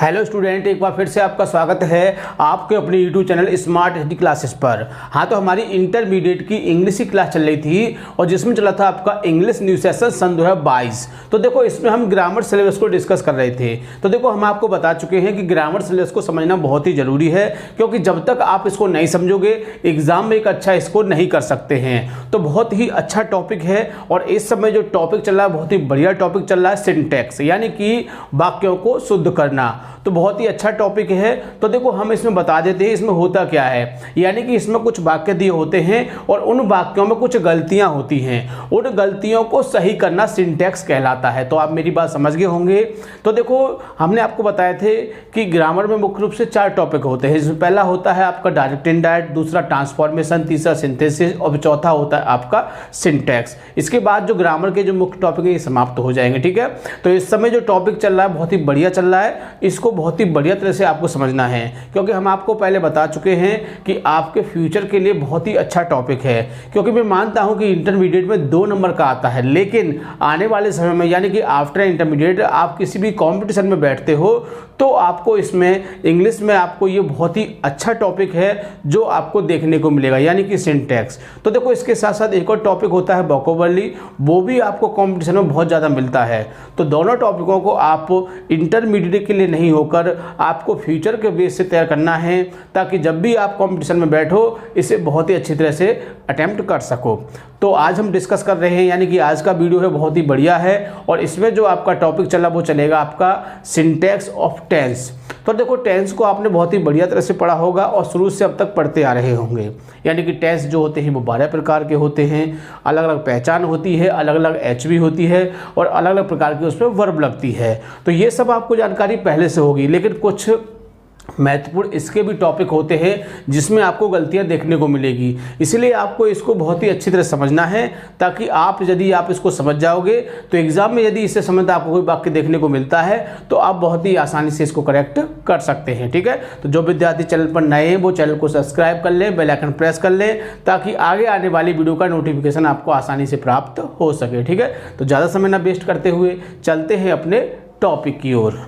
Hello student, एक बार फिर से आपका स्वागत है आपके अपने YouTube channel smart Hindi classes पर। हाँ, तो हमारी इंटरमीडिएट की इंग्लिश की क्लास चल रही थी और जिसमें चला था आपका इंग्लिश न्यू सेशन सन 2022। तो देखो, इसमें हम ग्रामर सिलेबस को डिस्कस कर रहे थे। तो देखो, हम आपको बता चुके हैं कि ग्रामर सिलेबस को समझना बहुत ही ज़रूरी है, क्योंकि जब तक आप इसको नहीं समझोगे एग्जाम में एक अच्छा स्कोर नहीं कर सकते हैं। तो बहुत ही अच्छा टॉपिक है और इस समय जो टॉपिक चल रहा है बहुत ही बढ़िया टॉपिक चल रहा है, सिंटैक्स यानी कि वाक्यों को शुद्ध करना। तो बहुत ही अच्छा टॉपिक है। तो देखो, हम इसमें बता देते हैं इसमें होता क्या है। यानी कि इसमें कुछ वाक्य दिए होते हैं और उन वाक्यों में कुछ गलतियां होती हैं, उन गलतियों को सही करना सिंटैक्स कहलाता है। तो आप मेरी बात समझ गए होंगे। तो देखो, हमने आपको बताए थे कि ग्रामर में मुख्य रूप से 4 टॉपिक होते हैं। इसमें पहला होता है आपका डायरेक्ट इनडायरेक्ट, दूसरा ट्रांसफॉर्मेशन, तीसरा सिंथेसिस और चौथा होता है आपका सिंटैक्स। इसके बाद जो ग्रामर के जो मुख्य टॉपिक है ये समाप्त हो जाएंगे। ठीक है, तो इस समय जो टॉपिक चल रहा है बहुत ही बढ़िया चल रहा है, इसको बहुत ही बढ़िया तरह से आपको समझना है, क्योंकि हम आपको पहले बता चुके हैं कि आपके फ्यूचर के लिए बहुत ही अच्छा टॉपिक है। क्योंकि मैं मानता हूं कि इंटरमीडिएट में 2 नंबर का आता है, लेकिन आने वाले समय में यानी कि आफ्टर इंटरमीडिएट आप किसी भी कंपटीशन में बैठते हो तो आपको इसमें इंग्लिश में आपको ये बहुत ही अच्छा टॉपिक है जो आपको देखने को मिलेगा, यानी कि सिंटैक्स। तो देखो, इसके साथ साथ एक और टॉपिक होता है वोकैबुलरी, वो भी आपको कंपटीशन में बहुत ज़्यादा मिलता है। तो दोनों टॉपिकों को आप इंटरमीडिएट के लिए नहीं होकर आपको फ्यूचर के बेस से तैयार करना है, ताकि जब भी आप कंपटीशन में बैठो इसे बहुत ही अच्छी तरह से अटेम्प्ट कर सको। तो आज हम डिस्कस कर रहे हैं, यानी कि आज का वीडियो है बहुत ही बढ़िया है और इसमें जो आपका टॉपिक चला वो चलेगा आपका सिंटैक्स ऑफ टेंस। तो देखो, टेंस को आपने बहुत ही बढ़िया तरह से पढ़ा होगा और शुरू से अब तक पढ़ते आ रहे होंगे। यानी कि टेंस जो होते हैं वो 12 प्रकार के होते हैं, अलग अलग पहचान होती है, अलग अलग एचवी होती है और अलग अलग प्रकार की उसमें वर्ब लगती है। तो ये सब आपको जानकारी पहले से होगी, लेकिन कुछ महत्वपूर्ण इसके भी टॉपिक होते हैं जिसमें आपको गलतियां देखने को मिलेगी। इसलिए आपको इसको बहुत ही अच्छी तरह समझना है, ताकि यदि आप इसको समझ जाओगे तो एग्जाम में यदि इससे संबंधित आपको कोई वाक्य देखने को मिलता है तो आप बहुत ही आसानी से इसको करेक्ट कर सकते हैं। ठीक है, तो जो विद्यार्थी चैनल पर नए हैं वो चैनल को सब्सक्राइब कर लें, बेल आइकन प्रेस कर लें, ताकि आगे आने वाली वीडियो का नोटिफिकेशन आपको आसानी से प्राप्त हो सके। ठीक है, तो ज़्यादा समय ना वेस्ट करते हुए चलते हैं अपने टॉपिक की ओर।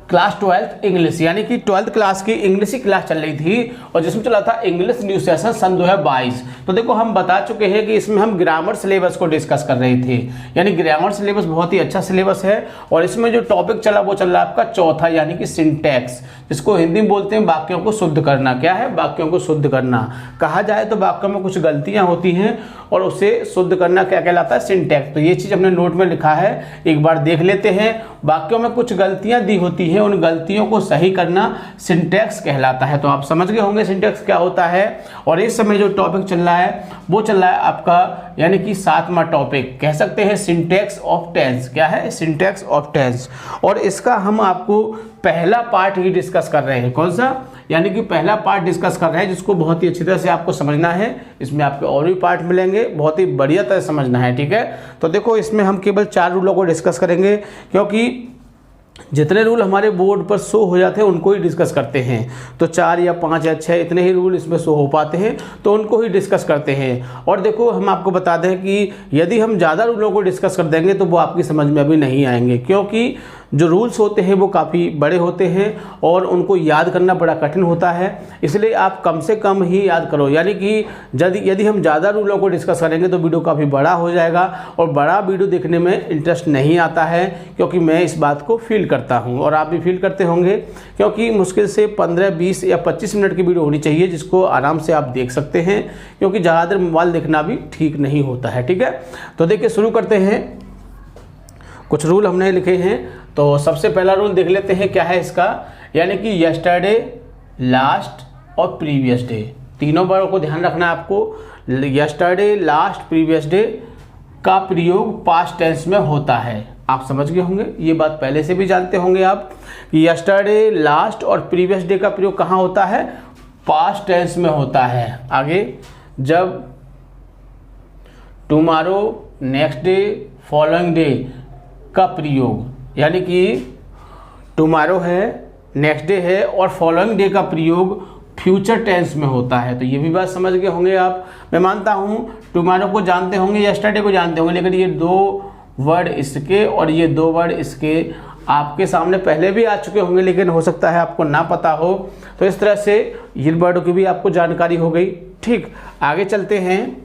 क्लास 12th इंग्लिश, यानी कि 12th क्लास की इंग्लिश की क्लास चल रही थी और जिसमें चला था इंग्लिश न्यू सेशन सन 2022। तो देखो, हम बता चुके हैं कि इसमें हम ग्रामर सिलेबस को डिस्कस कर रहे थे। यानी ग्रामर सिलेबस बहुत ही अच्छा सिलेबस है और इसमें जो टॉपिक चला वो चल रहा है आपका चौथा, यानी कि सिंटैक्स, जिसको हिंदी में बोलते हैं वाक्यों को शुद्ध करना। क्या है? वाक्यों को शुद्ध करना। कहा जाए तो वाक्यों में कुछ गलतियां होती हैं और उसे शुद्ध करना क्या कहलाता है? सिंटैक्स। तो ये चीज़ हमने नोट में लिखा है, एक बार देख लेते हैं। वाक्यों में कुछ गलतियां दी होती हैं, उन गलतियों को सही करना सिंटैक्स कहलाता है। तो आप समझ गए होंगे सिंटैक्स क्या होता है। और इस समय जो टॉपिक चल रहा है वो चल रहा है आपका, यानी कि 7वां टॉपिक कह सकते हैं, सिंटैक्स ऑफ टेंस। क्या है? Syntax of tense. और इसका हम आपको पहला पार्ट ही डिस्कस कर रहे हैं। कौन सा? यानी कि पहला पार्ट डिस्कस कर रहे हैं, जिसको बहुत ही अच्छी तरह से आपको समझना है। इसमें आपके और भी पार्ट मिलेंगे, बहुत ही बढ़िया तरह समझना है। ठीक है, तो देखो, इसमें हम केवल 4 रूलों को डिस्कस करेंगे, क्योंकि जितने रूल हमारे बोर्ड पर शो हो जाते हैं उनको ही डिस्कस करते हैं। तो 4 या 5 या 6 इतने ही रूल इसमें शो हो पाते हैं, तो उनको ही डिस्कस करते हैं। और देखो, हम आपको बता दें कि यदि हम ज़्यादा रूलों को डिस्कस कर देंगे तो वो आपकी समझ में अभी नहीं आएंगे, क्योंकि जो रूल्स होते हैं वो काफ़ी बड़े होते हैं और उनको याद करना बड़ा कठिन होता है। इसलिए आप कम से कम ही याद करो। यानी कि यदि हम ज़्यादा रूलों को डिस्कस करेंगे तो वीडियो काफ़ी बड़ा हो जाएगा और बड़ा वीडियो देखने में इंटरेस्ट नहीं आता है, क्योंकि मैं इस बात को फील करता हूं और आप भी फील करते होंगे। क्योंकि मुश्किल से 15, 20 या 25 मिनट की वीडियो होनी चाहिए, जिसको आराम से आप देख सकते हैं, क्योंकि ज़्यादा देर मोबाइल देखना भी ठीक नहीं होता है। ठीक है, तो देखिए, शुरू करते हैं। कुछ रूल हमने लिखे हैं, तो सबसे पहला रूल देख लेते हैं क्या है इसका। यानी कि यस्टरडे, लास्ट और प्रीवियस डे, तीनों बारों को ध्यान रखना है आपको। यस्टरडे, लास्ट, प्रीवियस डे का प्रयोग पास्ट टेंस में होता है। आप समझ गए होंगे, ये बात पहले से भी जानते होंगे आप कि यस्टरडे, लास्ट और प्रीवियस डे का प्रयोग कहाँ होता है? पास्ट टेंस में होता है। आगे, जब tomorrow, next day, following day का प्रयोग, यानी कि टुमारो है, नेक्स्ट डे है और फॉलोइंग डे का प्रयोग फ्यूचर टेंस में होता है। तो ये भी बात समझ गए होंगे आप। मैं मानता हूँ टुमारो को जानते होंगे, यस्टरडे को जानते होंगे, लेकिन ये 2 वर्ड इसके और ये 2 वर्ड इसके आपके सामने पहले भी आ चुके होंगे, लेकिन हो सकता है आपको ना पता हो। तो इस तरह से इन वर्डों की भी आपको जानकारी हो गई। ठीक, आगे चलते हैं।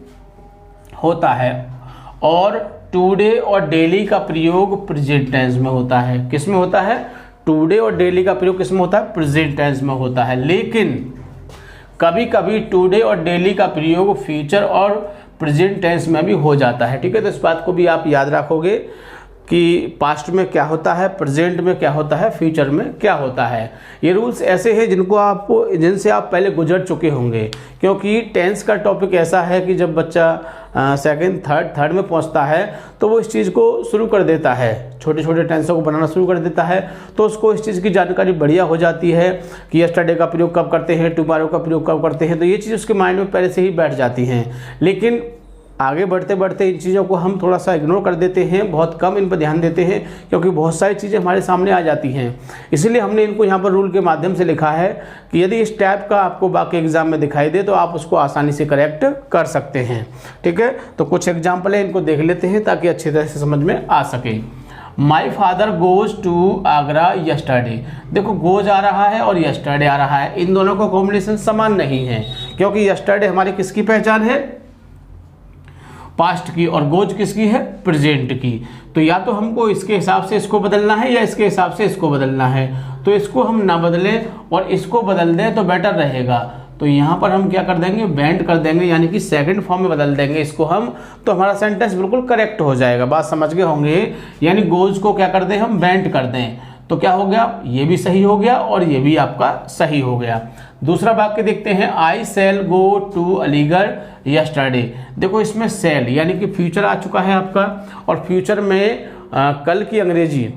होता है और टुडे और डेली का प्रयोग प्रेजेंट टेंस में होता है। किस में होता है? टुडे और डेली का प्रयोग किस में होता है? प्रेजेंट टेंस में होता है। लेकिन कभी कभी टुडे और डेली का प्रयोग फ्यूचर और प्रेजेंट टेंस में भी हो जाता है। ठीक है, तो इस बात को भी आप याद रखोगे कि पास्ट में क्या होता है, प्रेजेंट में क्या होता है, फ्यूचर में क्या होता है। ये रूल्स ऐसे हैं जिनसे आप पहले गुजर चुके होंगे, क्योंकि टेंस का टॉपिक ऐसा है कि जब बच्चा सेकंड थर्ड में पहुंचता है तो वो इस चीज़ को शुरू कर देता है, छोटे छोटे टेंसों को बनाना शुरू कर देता है, तो उसको इस चीज़ की जानकारी बढ़िया हो जाती है कि यस्टरडे का प्रयोग कब करते हैं, टुमारो का प्रयोग कब करते हैं। तो ये चीज़ उसके माइंड में पहले से ही बैठ जाती हैं। लेकिन आगे बढ़ते बढ़ते इन चीज़ों को हम थोड़ा सा इग्नोर कर देते हैं, बहुत कम इन पर ध्यान देते हैं, क्योंकि बहुत सारी चीज़ें हमारे सामने आ जाती हैं। इसीलिए हमने इनको यहाँ पर रूल के माध्यम से लिखा है कि यदि इस टाइप का आपको बाकी एग्जाम में दिखाई दे तो आप उसको आसानी से करेक्ट कर सकते हैं। ठीक है, तो कुछ एग्जाम्पल है, इनको देख लेते हैं ताकि अच्छी तरह से समझ में आ सके। My father goes to Agra yesterday. देखो, गोज आ रहा है और यस्टरडे आ रहा है, इन दोनों का कॉम्बिनेशन समान नहीं है, क्योंकि यस्टरडे हमारी किसकी पहचान है? पास्ट की, और गोज किसकी है? प्रेजेंट की। तो या तो हमको इसके हिसाब से इसको बदलना है या इसके हिसाब से इसको बदलना है। तो इसको हम ना बदलें और इसको बदल दें तो बेटर रहेगा। तो यहाँ पर हम क्या कर देंगे? बेंड कर देंगे, यानी कि सेकंड फॉर्म में बदल देंगे इसको हम, तो हमारा सेंटेंस बिल्कुल करेक्ट हो जाएगा। बात समझ गए होंगे। यानी गोज को क्या कर दें? हम बेंड कर दें, तो क्या हो गया? ये भी सही हो गया और ये भी आपका सही हो गया। दूसरा वाक्य देखते हैं। I shall go to Aligarh yesterday. देखो, इसमें सेल यानी कि फ्यूचर आ चुका है आपका, और फ्यूचर में कल की अंग्रेजी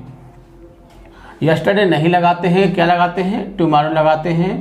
यस्टरडे नहीं लगाते हैं, क्या लगाते हैं? टुमारो लगाते हैं।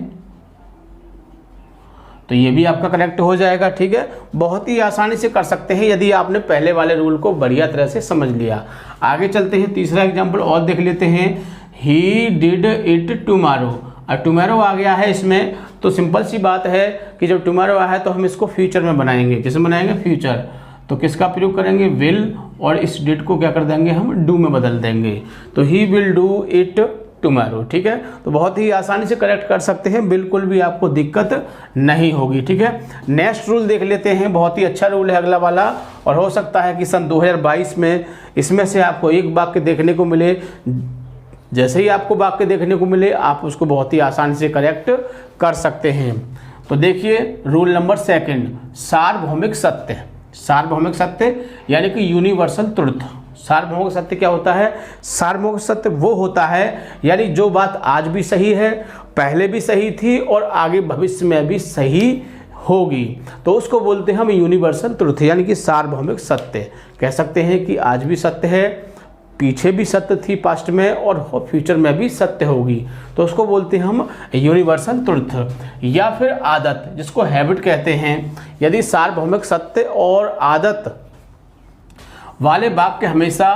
तो ये भी आपका करेक्ट हो जाएगा। ठीक है, बहुत ही आसानी से कर सकते हैं यदि आपने पहले वाले रूल को बढ़िया तरह से समझ लिया। आगे चलते हैं, तीसरा एग्जाम्पल और देख लेते हैं। He did it tomorrow. और टुमारो आ गया है इसमें, तो सिंपल सी बात है कि जब टुमारो आया है तो हम इसको फ्यूचर में बनाएंगे। किसमें बनाएंगे? फ्यूचर। तो किसका प्रयोग करेंगे? विल, और इस डिड को क्या कर देंगे? हम डू में बदल देंगे। तो he will do it tomorrow. ठीक है, तो बहुत ही आसानी से करेक्ट कर सकते हैं, बिल्कुल भी आपको दिक्कत नहीं होगी। ठीक है, नेक्स्ट रूल देख लेते हैं। बहुत ही अच्छा रूल है अगला वाला, और हो सकता है कि सन 2022 में इसमें से आपको एक वाक्य देखने को मिले। जैसे ही आपको वाक्य देखने को मिले आप उसको बहुत ही आसानी से करेक्ट कर सकते हैं। तो देखिए, रूल नंबर 2, सार्वभौमिक सत्य। सार्वभौमिक सत्य यानी कि यूनिवर्सल ट्रुथ। सार्वभौमिक सत्य क्या होता है? सार्वभौमिक सत्य वो होता है यानी जो बात आज भी सही है, पहले भी सही थी और आगे भविष्य में भी सही होगी, तो उसको बोलते हैं हम यूनिवर्सल ट्रुथ, यानी कि सार्वभौमिक सत्य। कह सकते हैं कि आज भी सत्य है, पीछे भी सत्य थी पास्ट में, और फ्यूचर में भी सत्य होगी, तो उसको बोलते हैं हम यूनिवर्सल ट्रुथ। या फिर आदत, जिसको हैबिट कहते हैं। यदि सार्वभौमिक सत्य और आदत वाले वाक्य हमेशा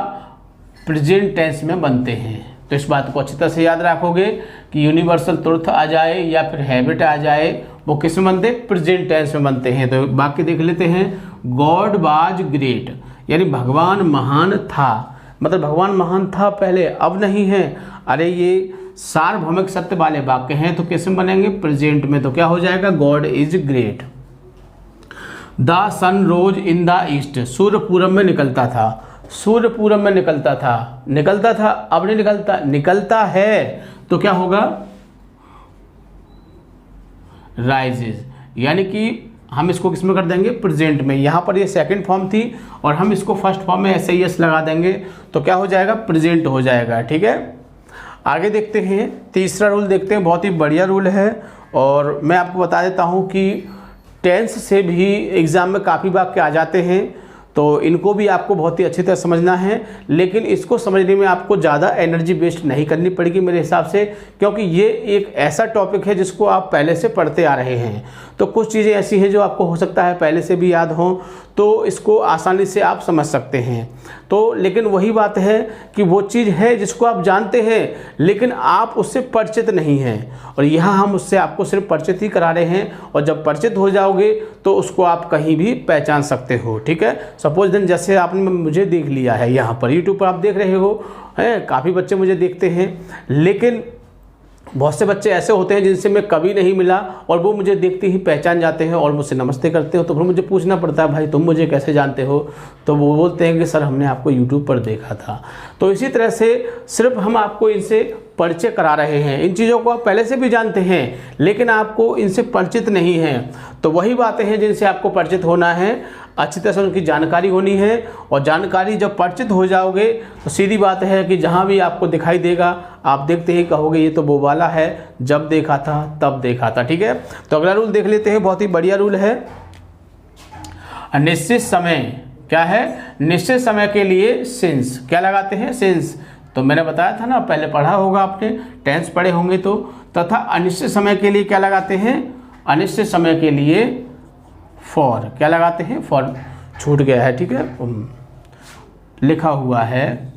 प्रेजेंट टेंस में बनते हैं, तो इस बात को अच्छी तरह से याद रखोगे कि यूनिवर्सल ट्रुथ आ जाए या फिर हैबिट आ जाए, वो किस में बनते? प्रेजेंट टेंस में बनते हैं। तो वाक्य देख लेते हैं। गॉड वाज ग्रेट, यानी भगवान महान था। मतलब भगवान महान था पहले, अब नहीं है। अरे ये सार्वभौमिक सत्य वाले वाक्य हैं, तो किस में बनेंगे? प्रेजेंट में। तो क्या हो जाएगा? God is great. The sun rose in the east, सूर्य पूरब में निकलता था। सूर्य पूरब में निकलता था, निकलता था, अब नहीं निकलता, निकलता है, तो क्या होगा? राइजेज, यानी कि हम इसको किस में कर देंगे? प्रेजेंट में। यहाँ पर ये सेकंड फॉर्म थी और हम इसको फर्स्ट फॉर्म में ऐसे ही एस लगा देंगे, तो क्या हो जाएगा? प्रेजेंट हो जाएगा। ठीक है, आगे देखते हैं, तीसरा रूल देखते हैं। बहुत ही बढ़िया रूल है, और मैं आपको बता देता हूँ कि टेंस से भी एग्जाम में काफ़ी वाक्य आ जाते हैं। तो इनको भी आपको बहुत ही अच्छी तरह समझना है, लेकिन इसको समझने में आपको ज़्यादा एनर्जी वेस्ट नहीं करनी पड़ेगी मेरे हिसाब से, क्योंकि ये एक ऐसा टॉपिक है जिसको आप पहले से पढ़ते आ रहे हैं। तो कुछ चीज़ें ऐसी हैं जो आपको हो सकता है पहले से भी याद हों, तो इसको आसानी से आप समझ सकते हैं। तो लेकिन वही बात है कि वो चीज़ है जिसको आप जानते हैं लेकिन आप उससे परिचित नहीं हैं, और यहाँ हम उससे आपको सिर्फ परिचित ही करा रहे हैं, और जब परिचित हो जाओगे तो उसको आप कहीं भी पहचान सकते हो। ठीक है, सपोज दिन जैसे आपने मुझे देख लिया है, यहाँ पर यूट्यूब पर आप देख रहे हो, हैं काफ़ी बच्चे मुझे देखते हैं, लेकिन बहुत से बच्चे ऐसे होते हैं जिनसे मैं कभी नहीं मिला और वो मुझे देखते ही पहचान जाते हैं और मुझसे नमस्ते करते हो। तो फिर मुझे पूछना पड़ता है भाई तुम मुझे कैसे जानते हो, तो वो बोलते हैं कि सर हमने आपको यूट्यूब पर देखा था। तो इसी तरह से सिर्फ हम आपको इनसे परिचय करा रहे हैं, इन चीज़ों को आप पहले से भी जानते हैं लेकिन आपको इनसे परिचित नहीं हैं। तो वही बातें हैं जिनसे आपको परिचित होना है, अच्छी तरह से उनकी जानकारी होनी है, और जानकारी जब परिचित हो जाओगे तो सीधी बात है कि जहाँ भी आपको दिखाई देगा आप देखते ही कहोगे ये तो वो वाला है, जब देखा था तब देखा था। ठीक है, तो अगला रूल देख लेते हैं, बहुत ही बढ़िया रूल है। निश्चित समय क्या है, निश्चित समय के लिए सिंस क्या लगाते हैं, सिंस। तो मैंने बताया था ना, पहले पढ़ा होगा आपने, टेंस पढ़े होंगे तो। तथा अनिश्चित समय के लिए क्या लगाते हैं, अनिश्चित समय के लिए फॉर क्या लगाते हैं, फॉर छूट गया है, ठीक है, लिखा हुआ है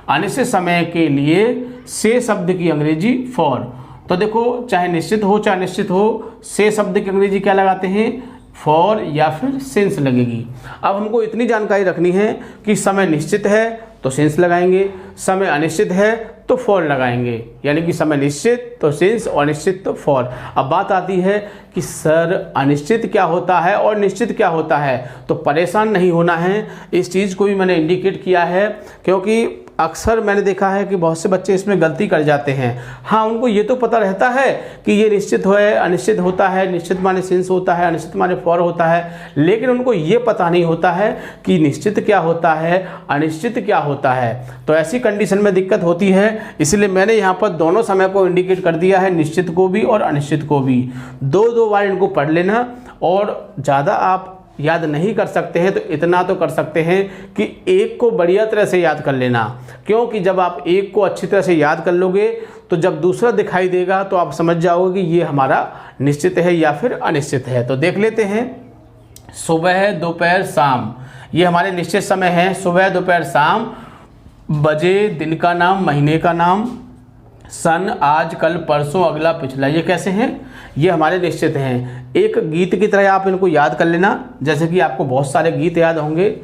अनिश्चित समय के लिए से शब्द की अंग्रेजी फॉर। तो देखो चाहे निश्चित हो चाहे अनिश्चित हो, से शब्द की अंग्रेजी क्या लगाते हैं, फॉर या फिर सिंस लगेगी। अब हमको इतनी जानकारी रखनी है कि समय निश्चित है तो सिंस लगाएंगे, समय अनिश्चित है तो फॉर लगाएंगे, यानी कि समय निश्चित तो सिंस और अनिश्चित तो फॉर। अब बात आती है कि सर अनिश्चित क्या होता है और निश्चित क्या होता है, तो परेशान नहीं होना है, इस चीज़ को भी मैंने इंडिकेट किया है, क्योंकि अक्सर मैंने देखा है कि बहुत से बच्चे इसमें गलती कर जाते हैं। हाँ, उनको ये तो पता रहता है कि ये निश्चित है अनिश्चित होता है, निश्चित माने सिंस होता है, अनिश्चित माने फॉर होता है, लेकिन उनको ये पता नहीं होता है कि निश्चित क्या होता है, अनिश्चित क्या होता है। तो ऐसी कंडीशन में दिक्कत होती है, इसलिए मैंने यहाँ पर दोनों समय को इंडिकेट कर दिया है, निश्चित को भी और अनिश्चित को भी। दो बार इनको पढ़ लेना, और ज़्यादा आप याद नहीं कर सकते हैं तो इतना तो कर सकते हैं कि एक को बढ़िया तरह से याद कर लेना, क्योंकि जब आप एक को अच्छी तरह से याद कर लोगे तो जब दूसरा दिखाई देगा तो आप समझ जाओगे कि ये हमारा निश्चित है या फिर अनिश्चित है। तो देख लेते हैं, सुबह दोपहर शाम, ये हमारे निश्चित समय हैं, सुबह दोपहर शाम। बजे दिन का नाम, महीने का नाम। सन आज कल परसों अगला पिछला, ये कैसे हैं, ये हमारे निश्चित हैं। एक गीत की तरह आप इनको याद कर लेना, जैसे कि आपको बहुत सारे गीत याद होंगे,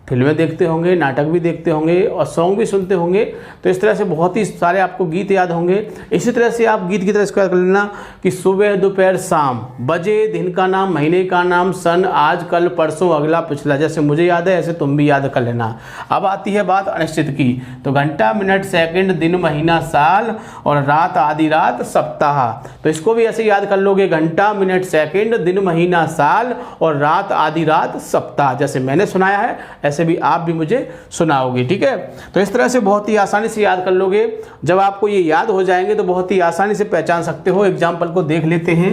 फिल्में देखते होंगे, नाटक भी देखते होंगे और सॉन्ग भी सुनते होंगे, तो इस तरह से बहुत ही सारे आपको गीत याद होंगे। इसी तरह से आप गीत की तरह इसको याद कर लेना कि सुबह दोपहर शाम, बजे दिन का नाम, महीने का नाम, सन आज कल परसों अगला पिछला, जैसे मुझे याद है ऐसे तुम भी याद कर लेना। अब आती है बात अनिश्चित की, तो घंटा मिनट सेकंड दिन महीना साल और रात आधी रात सप्ताह, तो इसको भी ऐसे याद कर लोगे, घंटा मिनट सेकंड दिन महीना साल और रात आधी रात सप्ताह, जैसे मैंने सुनाया है ऐसे भी आप भी मुझे सुनाओगे। ठीक है, तो इस तरह से बहुत ही आसानी से याद कर लोगे। जब आपको ये याद हो जाएंगे तो बहुत ही आसानी से पहचान सकते हो। एग्जाम्पल को देख लेते हैं।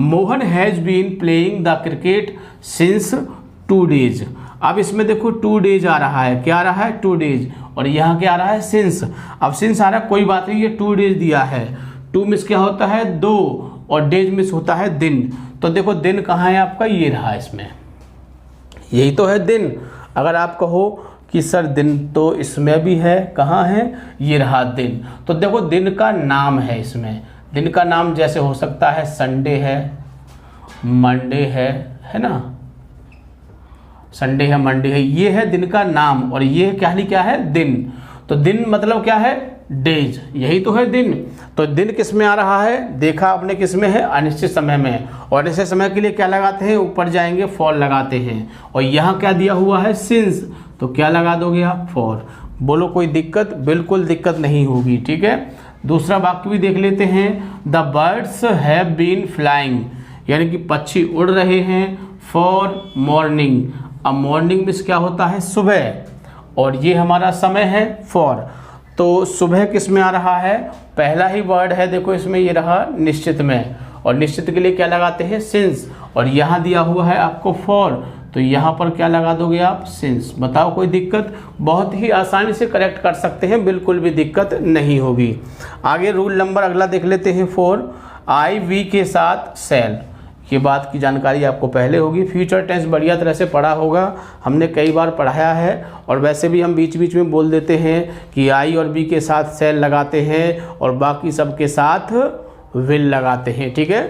Mohan has been playing the cricket since 2 days। अब इसमें देखो 2 days आ रहा है, क्या आ रहा है 2 days, और यहाँ क्या आ रहा है सिंस। अब सिंस आ रहा है, कोई बात नहीं, ये 2 days दिया है। 2 मिस क्या होता है 2, और डेज मिस होता है दिन। तो देखो दिन कहाँ है आपका, ये रहा, इसमें यही तो है दिन। अगर आप कहो कि सर दिन तो इसमें भी है, कहाँ है, ये रहा दिन। तो देखो दिन का नाम है, इसमें दिन का नाम जैसे हो सकता है संडे है, मंडे है ना, संडे है, मंडे है, ये है दिन का नाम, और ये क्या है दिन। तो दिन मतलब क्या है डेज, यही तो है दिन। तो दिन किस में आ रहा है, देखा आपने किस में है, अनिश्चित समय में। और अनिश्चित समय के लिए क्या लगाते हैं, ऊपर जाएंगे फॉर लगाते हैं, और यहाँ क्या दिया हुआ है सिंस, तो क्या लगा दोगे आप फॉर। बोलो कोई दिक्कत, बिल्कुल दिक्कत नहीं होगी। ठीक है, दूसरा वाक्य भी देख लेते हैं। The birds have been flying, यानी कि पक्षी उड़ रहे हैं, फॉर मॉर्निंग। अब मॉर्निंग में क्या होता है सुबह, और ये हमारा समय है फॉर। तो सुबह किस में आ रहा है, पहला ही वर्ड है देखो इसमें, ये रहा निश्चित में, और निश्चित के लिए क्या लगाते हैं सिंस, और यहाँ दिया हुआ है आपको फॉर, तो यहाँ पर क्या लगा दोगे आप, सिंस। बताओ कोई दिक्कत, बहुत ही आसानी से करेक्ट कर सकते हैं, बिल्कुल भी दिक्कत नहीं होगी। आगे रूल नंबर अगला देख लेते हैं 4, आई वी के साथ सेल। ये बात की जानकारी आपको पहले होगी, फ्यूचर टेंस बढ़िया तरह से पढ़ा होगा, हमने कई बार पढ़ाया है। और वैसे भी हम बीच बीच में बोल देते हैं कि आई और बी के साथ सेल लगाते हैं और बाकी सब के साथ विल लगाते हैं, ठीक है।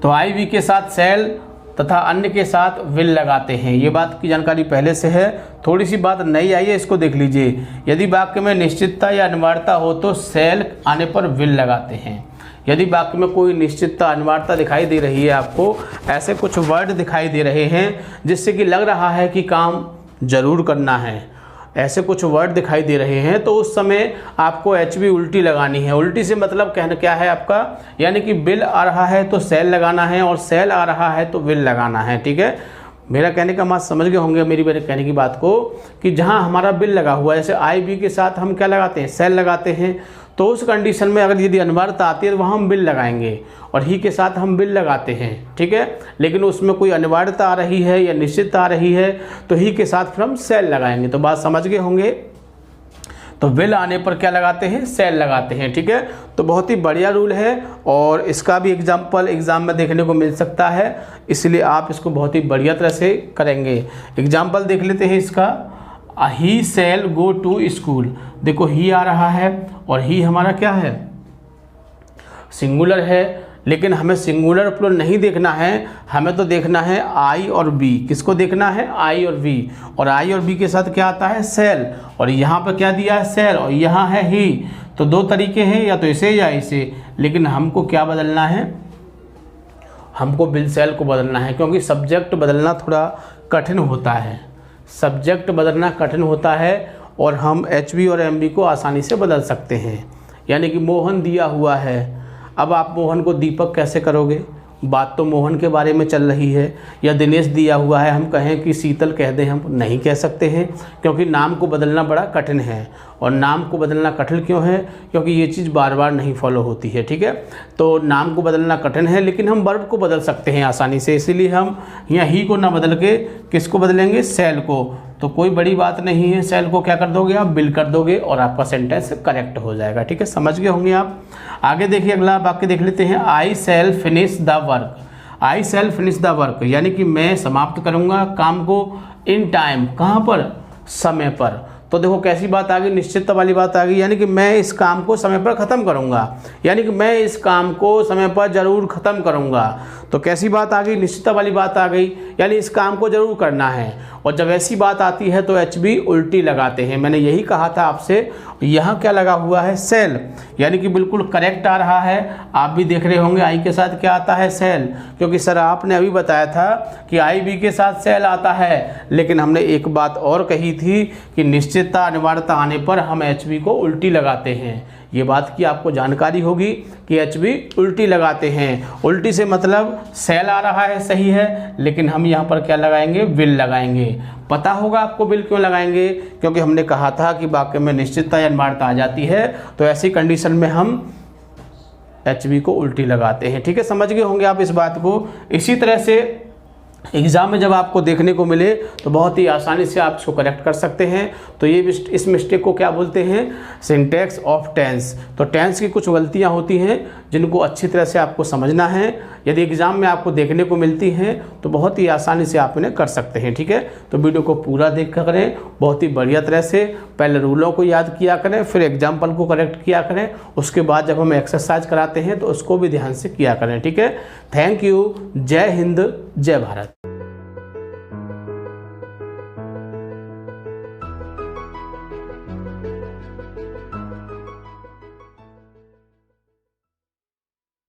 तो आई वी के साथ सेल तथा अन्य के साथ विल लगाते हैं, ये बात की जानकारी पहले से है। थोड़ी सी बात नई आई है, इसको देख लीजिए। यदि वाक्य में निश्चितता या अनिवार्यता हो तो सेल आने पर विल लगाते हैं। यदि वाक्य में कोई निश्चितता अनिवार्यता दिखाई दे रही है, आपको ऐसे कुछ वर्ड दिखाई दे रहे हैं जिससे कि लग रहा है कि काम जरूर करना है, ऐसे कुछ वर्ड दिखाई दे रहे हैं, तो उस समय आपको एच बी उल्टी लगानी है। उल्टी से मतलब कहना क्या है आपका, यानी कि बिल आ रहा है तो सेल लगाना है और सेल आ रहा है तो विल लगाना है, ठीक है। मेरा कहने का बात समझ गए होंगे मेरी कहने की बात को, कि जहां हमारा बिल लगा हुआ है, जैसे आई बी के साथ हम क्या लगाते हैं, सेल लगाते हैं, तो उस कंडीशन में अगर यदि अनिवार्यता आती है तो वहाँ हम बिल लगाएंगे, और ही के साथ हम बिल लगाते हैं, ठीक है। लेकिन उसमें कोई अनिवार्यता आ रही है या निश्चितता आ रही है तो ही के साथ फिर हम सेल लगाएंगे। तो बात समझ गए होंगे। तो विल आने पर क्या लगाते हैं, सेल लगाते हैं, ठीक है। तो बहुत ही बढ़िया रूल है और इसका भी एग्जाम्पल एग्जाम में देखने को मिल सकता है, इसलिए आप इसको बहुत ही बढ़िया तरह से करेंगे। एग्जाम्पल देख लेते हैं इसका, ही सेल गो टू स्कूल। देखो ही आ रहा है और ही हमारा क्या है, सिंगुलर है, लेकिन हमें सिंगुलर प्लूरल नहीं देखना है, हमें तो देखना है आई और बी। किसको देखना है, आई और बी। और आई और बी के साथ क्या आता है, सेल। और यहाँ पर क्या दिया है, सेल, और यहाँ है ही। तो दो तरीके हैं, या तो इसे या इसे, लेकिन हमको क्या बदलना है, हमको बिल सेल को बदलना है, क्योंकि सब्जेक्ट बदलना थोड़ा कठिन होता है। सब्जेक्ट बदलना कठिन होता है और हम एच बी और एम बी को आसानी से बदल सकते हैं। यानी कि मोहन दिया हुआ है, अब आप मोहन को दीपक कैसे करोगे, बात तो मोहन के बारे में चल रही है। या दिनेश दिया हुआ है, हम कहें कि शीतल कह दें, हम नहीं कह सकते हैं, क्योंकि नाम को बदलना बड़ा कठिन है। और नाम को बदलना कठिन क्यों है, क्योंकि ये चीज़ बार बार नहीं फॉलो होती है, ठीक है। तो नाम को बदलना कठिन है, लेकिन हम वर्ब को बदल सकते हैं आसानी से, इसीलिए हम यहाँ ही को ना बदल के किसको बदलेंगे, सेल को। तो कोई बड़ी बात नहीं है, सेल को क्या कर दोगे आप, बिल कर दोगे और आपका सेंटेंस करेक्ट हो जाएगा, ठीक है। समझ गए होंगे आप। आगे देखिए अगला वाक्य देख लेते हैं, I shall finish the work. I shall finish the work यानी कि मैं समाप्त करूंगा काम को इन टाइम, कहाँ पर, समय पर। तो देखो कैसी बात आ गई, निश्चितता वाली बात आ गई, यानी कि मैं इस काम को समय पर ख़त्म करूंगा, यानी कि मैं इस काम को समय पर ज़रूर ख़त्म करूंगा। तो कैसी बात आ गई, निश्चितता वाली बात आ गई, यानी इस काम को ज़रूर करना है। और जब ऐसी बात आती है तो एच बी उल्टी लगाते हैं, मैंने यही कहा था आपसे। यहाँ क्या लगा हुआ है, सेल, यानी कि बिल्कुल करेक्ट आ रहा है। आप भी देख रहे होंगे आई के साथ क्या आता है, सेल, क्योंकि सर आपने अभी बताया था कि आई बी के साथ सेल आता है, लेकिन हमने एक बात और कही थी कि निश्चितता अनिवार्यता आने पर हम एच बी को उल्टी लगाते हैं। ये बात की आपको जानकारी होगी कि एच बी उल्टी लगाते हैं। उल्टी से मतलब सेल आ रहा है, सही है, लेकिन हम यहाँ पर क्या लगाएंगे, विल लगाएंगे। पता होगा आपको बिल क्यों लगाएंगे, क्योंकि हमने कहा था कि वाक्य में निश्चितता या अनिवार्यता आ जाती है तो ऐसी कंडीशन में हम एच बी को उल्टी लगाते हैं, ठीक है। समझ गए होंगे आप इस बात को। इसी तरह से एग्ज़ाम में जब आपको देखने को मिले तो बहुत ही आसानी से आप इसको करेक्ट कर सकते हैं। तो ये इस मिस्टेक को क्या बोलते हैं, सिंटैक्स ऑफ टेंस। तो टेंस की कुछ गलतियां होती हैं जिनको अच्छी तरह से आपको समझना है। यदि एग्ज़ाम में आपको देखने को मिलती हैं तो बहुत ही आसानी से आप इन्हें कर सकते हैं, ठीक है। तो वीडियो को पूरा देखा करें, बहुत ही बढ़िया तरह से पहले रूलों को याद किया करें, फिर एग्जाम्पल को करेक्ट किया करें, उसके बाद जब हम एक्सरसाइज कराते हैं तो उसको भी ध्यान से किया करें, ठीक है। Thank you. जय हिंद, जय भारत।